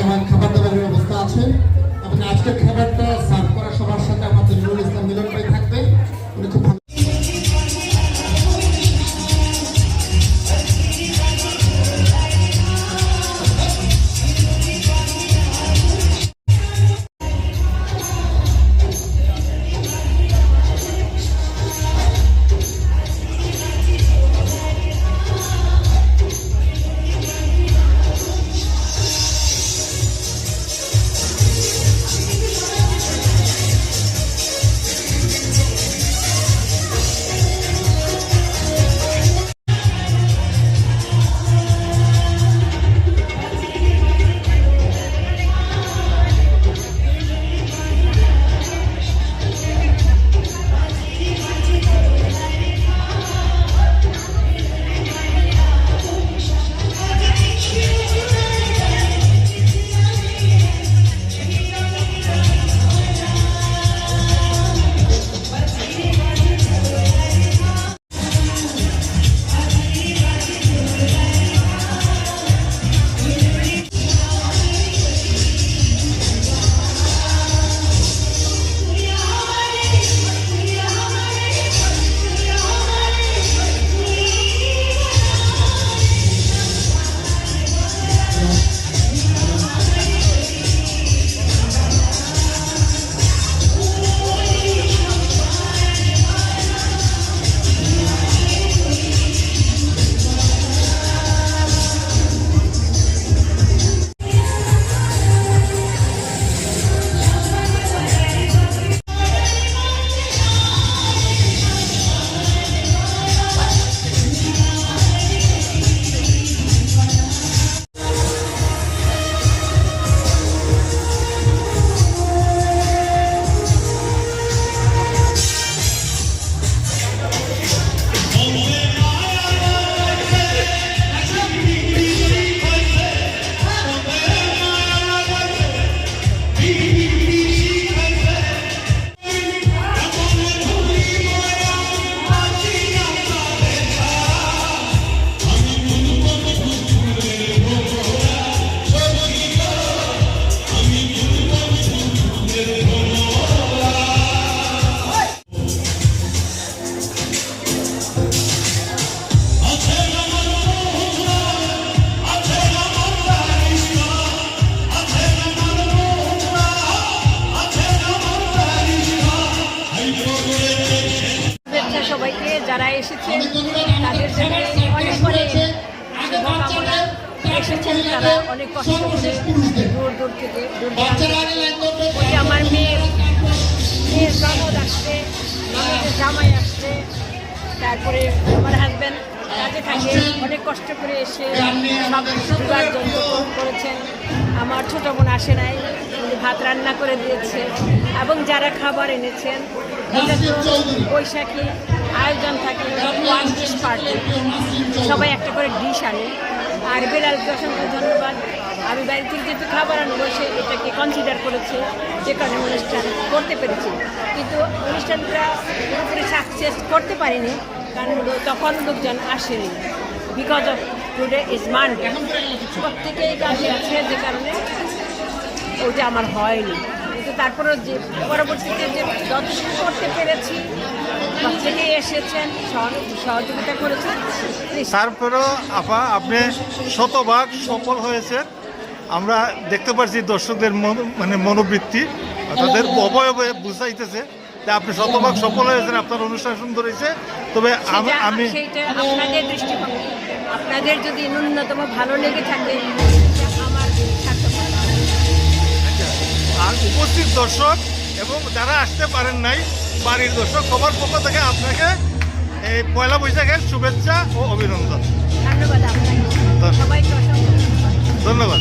যেমন খাবার দাবারের ব্যবস্থা আছে এবং আজকের খাবারটা সার্ভ করা সবার সাথে আমাদের নুরুল ইসলাম মিলন ভাই থাকবে। উনি খুব ভালো সবাইকে যারা এসেছেন তাদের জন্য অনেক অনেক শুভকামনা। এসেছেন তারা অনেক কষ্ট করে দূর দূর থেকে ওই আমার মেয়ের ননদ আসছে, ননদের জামাই আসছে, তারপরে আমার হাজব্যান্ড কাজে থাকে, অনেক কষ্ট করে এসে সব জোগাড় যন্ত্র করেছেন। আমার ছোটো বোন আসে নাই, উনি ভাত রান্না করে দিয়েছে এবং যারা খাবার এনেছেন এটা তো বৈশাখী আয়োজন থাকে, ওয়ান ডিশ পার্টি, সবাই একটা করে ডিশ আনে। আর বেলালকে অসংখ্য ধন্যবাদ, আমি বাড়ি থেকে যেহেতু খাবার আনবো সে এটাকে কনসিডার করেছে, যে কারণে অনুষ্ঠান করতে পেরেছি। কিন্তু অনুষ্ঠানটা পুরোপুরি সাকসেস করতে পারিনি, কারণ তখন লোকজন আসেনি, because of today is Monday, প্রত্যেকেই কাজে আছে, যে কারণে ওইটা আমার হয়নি। কিন্তু তারপরেও যে পরবর্তীতে যে যতটুকু করতে পেরেছি, প্রত্যেকেই এসেছেন, সহযোগিতা করেছেন। তারপরেও আপা আপনি শতভাগ সফল হয়েছে, আমরা দেখতে পাচ্ছি দর্শকদের মানে মনোবৃত্তি তাদের অবয়বে বুঝাইতেছে যে আপনি শতভাগ সফল হয়েছেন, আপনার অনুষ্ঠান সুন্দর হয়েছে। তবে আমি সেইটা আপনাদের দৃষ্টিভঙ্গি, আপনাদের যদি ন্যূনতম ভালো লেগে থাকে আমার সার্থকতা। আর উপস্থিত দর্শক এবং যারা আসতে পারেন নাই বাড়ির দর্শক, সবার পক্ষ থেকে আপনাকে এই পয়লা বৈশাখের শুভেচ্ছা ও অভিনন্দন। ধন্যবাদ আপনাকে, সবাইকে অসংখ্য ধন্যবাদ।